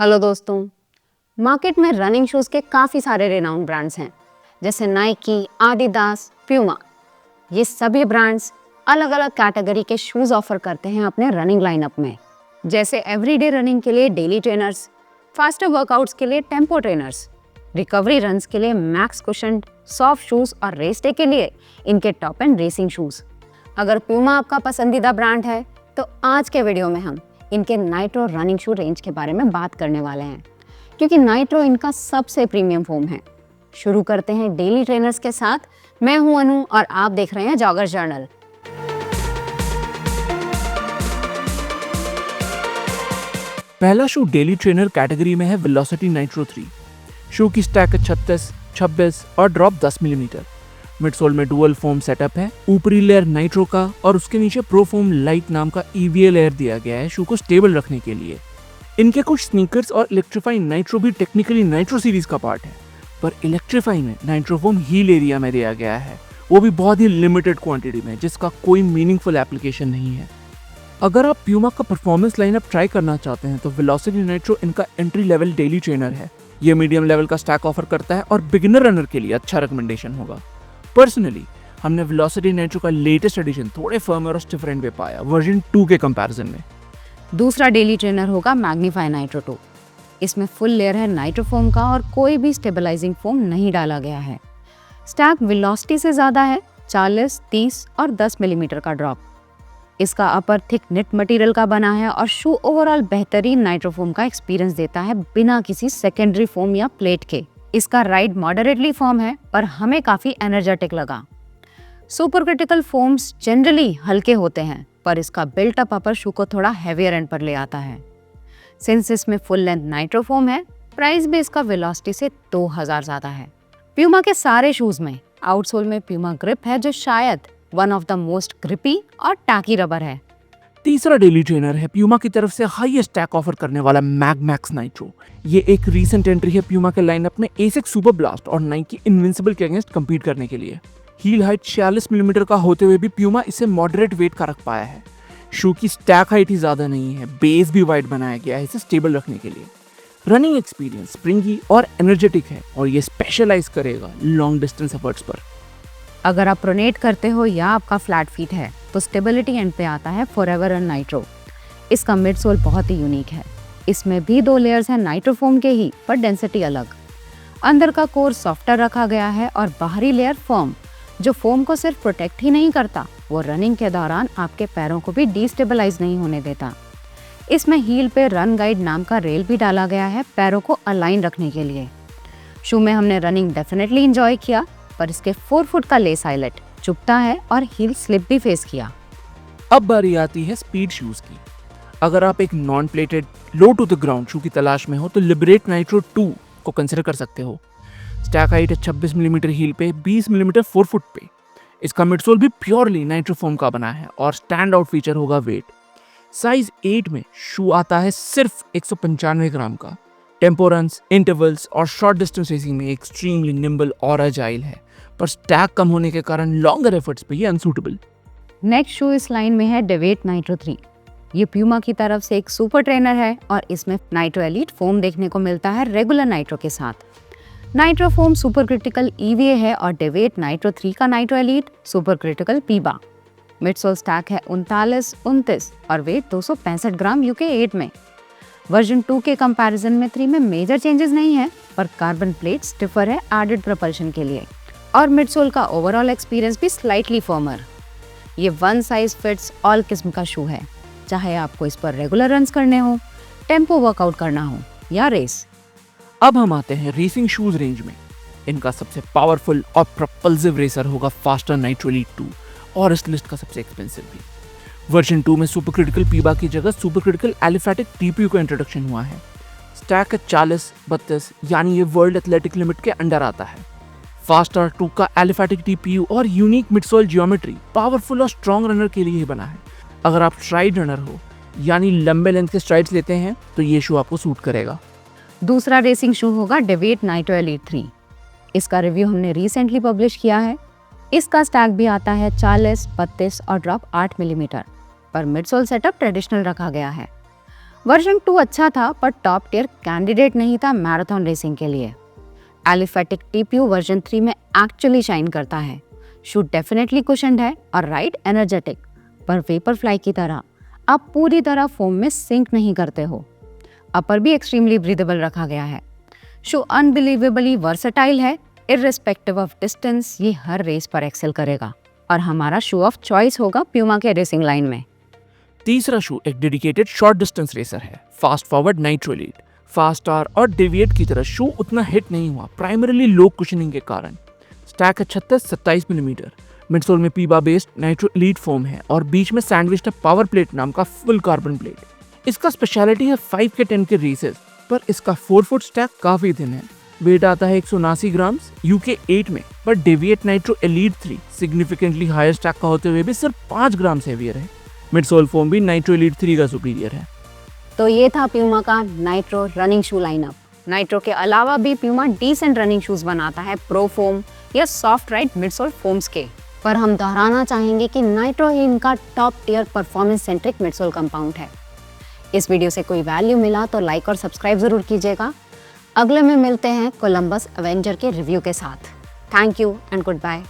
Hello दोस्तों, market में running shoes के काफ़ी सारे रेनाउंड ब्रांड्स हैं, जैसे नाइकी, आदिदास, प्यूमा। ये सभी ब्रांड्स अलग अलग कैटेगरी के शूज़ ऑफर करते हैं अपने रनिंग लाइनअप में, जैसे एवरीडे रनिंग के लिए डेली ट्रेनर्स, फास्टर वर्कआउट्स के लिए टेम्पो ट्रेनर्स, रिकवरी रन्स के लिए मैक्स कुशन सॉफ्ट शूज़ और रेस डे के लिए इनके टॉप एंड रेसिंग शूज़। अगर प्यूमा आपका पसंदीदा ब्रांड है तो आज के वीडियो में हम इनके नाइट्रो रनिंग शू रेंज के बारे में बात करने वाले हैं, क्योंकि नाइट्रो इनका सबसे प्रीमियम फोम है। शुरू करते हैं डेली ट्रेनर्स के साथ। मैं हूं अनु और आप देख रहे हैं जॉगर्स जर्नल। पहला शू डेली ट्रेनर कैटेगरी में है वेलोसिटी नाइट्रो 3। शू की स्टैक 36, 26 और ड्रॉप 10 मिलीमीटर। मिडसोल में डुअल फोम सेटअप है, ऊपरी लेयर नाइट्रो का और उसके नीचे प्रो फोम लाइट नाम का EVA लेयर दिया गया है शू को स्टेबल रखने के लिए। इनके कुछ स्नीकर्स और इलेक्ट्रीफाई नाइट्रो भी टेक्निकली नाइट्रो सीरीज का पार्ट है, पर इलेक्ट्रीफाई में नाइट्रो फोम हील एरिया में दिया गया है, वो भी बहुत ही लिमिटेड क्वांटिटी में, जिसका कोई मीनिंगफुल एप्लीकेशन नहीं है। अगर आप प्यूमा का परफॉर्मेंस लाइनअप ट्राई करना चाहते हैं तो वेलोसिटी नाइट्रो इनका एंट्री लेवल डेली ट्रेनर है। ये मीडियम लेवल का स्टैक ऑफर करता है और बिगिनर रनर के लिए अच्छा रिकमेंडेशन होगा। पर्सनली हमने वेलोसिटी नाइट्रो का लेटेस्ट एडिशन थोड़े फर्मर और स्टिफ एंड पे पाया वर्जन 2 के कंपैरिजन में। दूसरा डेली ट्रेनर होगा मैग्नीफाई नाइट्रो 2। इसमें फुल लेयर है नाइट्रो फोम का और कोई भी स्टेबलाइजिंग फोम नहीं डाला गया है। स्टैक वेलोसिटी से ज़्यादा है, 40, 30 और 10 मिलीमीटर का ड्रॉप। इसका अपर थिक निट मटेरियल का बना है और शू ओवरऑल बेहतरीन नाइट्रो फोम का एक्सपीरियंस देता है बिना किसी सेकेंडरी फोम या प्लेट के। इसका राइड मॉडरेटली फॉर्म है पर हमें काफ़ी एनर्जेटिक लगा। सुपर क्रिटिकल फोम्स जनरली हल्के होते हैं, पर इसका बिल्ट अप अपर शू को थोड़ा हैवियर एंड पर ले आता है। सिंस इसमें फुल लेंथ नाइट्रो फोम है, प्राइस भी इसका वेलोसिटी से 2000 ज़्यादा है। प्यूमा के सारे शूज़ में आउटसोल में प्यूमा ग्रिप है, जो शायद one of the most grippy और टैकी रबर है। तीसरा डेली ट्रेनर है प्यूमा की तरफ से हाईएस्ट स्टैक ऑफर करने वाला मैक्स नाइट्रो। ये एक रीसेंट एंट्री है प्यूमा के लाइनअप में एसिक्स सुपर ब्लास्ट और नाइकी इनविंसिबल के अगेंस्ट कम्पीट करने के लिए। हील हाइट 46 मिलीमीटर का होते हुए भी प्यूमा इसे मॉडरेट वेट का रख पाया है। शू की स्टैक हाइट ही ज्यादा नहीं है, बेस भी वाइड बनाया गया है इसे स्टेबल रखने के लिए। रनिंग एक्सपीरियंस स्प्रिंगी और एनर्जेटिक है और ये स्पेशलाइज करेगा लॉन्ग डिस्टेंस एफर्ट्स पर। अगर आप प्रोनेट करते हो या आपका फ्लैट फीट है तो स्टेबिलिटी एंड पे आता है फॉरएवर रन नाइट्रो। इसका मिड सोल बहुत ही यूनिक है। इसमें भी 2 लेयर्स हैं नाइट्रो फोम के ही, पर डेंसिटी अलग। अंदर का कोर सॉफ्टर रखा गया है और बाहरी लेयर फर्म, जो फोम को सिर्फ प्रोटेक्ट ही नहीं करता, वो रनिंग के दौरान आपके पैरों को भी डिस्टेबलाइज नहीं होने देता। इसमें हील पे रन गाइड नाम का रेल भी डाला गया है पैरों को अलाइन रखने के लिए। शू में हमने रनिंग डेफिनेटली इंजॉय किया, पर इसके 4 फुट का लेस हाईलाइट चुभता है और हील स्लिप भी फेस किया। अब बारी आती है स्पीड शूज की। अगर आप एक non plated low to the ground shoe की तलाश में हो तो लिबरेट नाइट्रो 2 को कंसिडर कर सकते हो। स्टैक हाइट है 26 मिलीमीटर हील पे, 20 मिलीमीटर 4 फुट पे। इसका मिडसोल भी प्योरली नाइट्रो फोम का बना है और स्टैंड आउट फीचर होगा वेट। साइज 8 में शू आता है सिर्फ 195 ग्राम का। टेम्पो रन्स, इंटरवल्स और शॉर्ट डिस्टेंस रेसिंग में एक्सट्रीमली निम्बल और अजाइल है, पर स्टैक कम होने के कारण लॉन्गर एफर्ट्स पे ये अनसूटेबल। नेक्स्ट शू इस लाइन में है डेवेट नाइट्रो 3। ये प्यूमा की तरफ से एक सुपर ट्रेनर है और इसमें नाइट्रो एलीट फोम देखने को मिलता है रेगुलर नाइट्रो के साथ। Nitro foam super critical EVA है और डेवेट नाइट्रो 3 का नाइट्रो एलीट सुपर क्रिटिकल पीबा। मिडसोल स्टैक है 39, 29 और वेट 265 ग्राम UK 8 में। वर्जन 2 के कंपैरिजन में 3 में मेजर चेंजेस नहीं है, पर कार्बन प्लेट स्टिफर है एडेड प्रपल्शन के लिए और मिडसोल का ओवरऑल एक्सपीरियंस भी स्लाइटली फर्मर। ये वन साइज फिट्स ऑल किस्म का शू है, चाहे आपको इस पर रेगुलर रन्स करने हो, टेम्पो वर्कआउट करना हो या रेस। अब हम आते हैं रेसिंग शूज रेंज में। इनका सबसे पावरफुल और प्रपल्सिव रेसर होगा फास्टर नाइट्रो एलीट 2 और इस लिस्ट का सबसे एक्सपेंसिव भी। वर्जन 2 में सुपर क्रिटिकल पीबा की जगह सुपर क्रिटिकल एलिफैटिक TPU का इंट्रोडक्शन हुआ है। स्टैक 40, 32 यानी ये वर्ल्ड एथलेटिक लिमिट के अंडर आता है। फास्टर 2 का एलिफैटिक TPU और यूनिक मिडसोल जियोमेट्री पावरफुल और स्ट्रॉन्ग रनर के लिए ही बना है। अगर आप स्ट्राइड रनर हो यानी लंबे लेंथ के स्ट्राइड्स लेते हैं तो ये शू आपको सूट करेगा। दूसरा रेसिंग शू होगा डेवेट नाइट्रो एलीट 3। इसका रिव्यू हमने रिसेंटली पब्लिश किया है। इसका स्टैक भी आता है 40, 32 और ड्रॉप 8 मिलीमीटर, पर मिडसोल सेटअप ट्रेडिशनल रखा गया है। वर्जन 2 अच्छा था पर टॉप टियर कैंडिडेट नहीं था मैराथन रेसिंग के लिए। एलिफेटिक टीपीयू वर्जन 3 में एक्चुअली शाइन करता है। शू डेफिनेटली कुशन्ड है और राइड एनर्जेटिक, पर वेपरफ्लाई की तरह आप पूरी तरह फोम में सिंक नहीं करते हो। अपर भी एक्सट्रीमली ब्रीदेबल रखा गया है। शू अनबिलीवेबली वर्सेटाइल है, इररिस्पेक्टिव ऑफ डिस्टेंस ये हर रेस पर एक्सेल करेगा और हमारा शू ऑफ चॉइस होगा प्यूमा के रेसिंग लाइन में। तीसरा शू एक डेडिकेटेड शॉर्ट डिस्टेंस रेसर है, fast forward nitro elite. Fast star और डेविएट की तरह शू उतना हिट नहीं हुआ, प्राइमरीली लो कुशनिंग के कारण। स्टैक है 36-27 मिलीमीटर। मिडसोल में पीबा बेस्ड नाइट्रो एलीट फोम है और बीच में सैंडविच है पावर प्लेट नाम का फुल कार्बन प्लेट। इसका स्पेशलिटी है 5 के 10 के रेसेस, पर इसका 4 फुट स्टैक काफी थिन है। वेट आता है 179 ग्राम्स यूके 8 में, पर Deviate Nitro Elite 3 significantly higher stack का होते हुए भी सिर्फ 5 ग्राम हेवियर है। मिडसोल फोम भी नाइट्रो एलीट 3 का सुपीरियर है। तो ये था प्यूमा का Nitro running shoe lineup. Nitro के अलावा भी प्यूमा डिसेंट रनिंग शूज बनाता है प्रो फोम या सॉफ्ट राइड मिडसोल फोम्स के, पर हम दोहराना चाहेंगे कि नाइट्रो ही इनका top tier performance centric midsole compound है। इस वीडियो से कोई वैल्यू मिला तो लाइक और सब्सक्राइब जरूर कीजिएगा। अगले में मिलते हैं कोलंबस एवेंजर के रिव्यू के साथ। Thank you and good bye.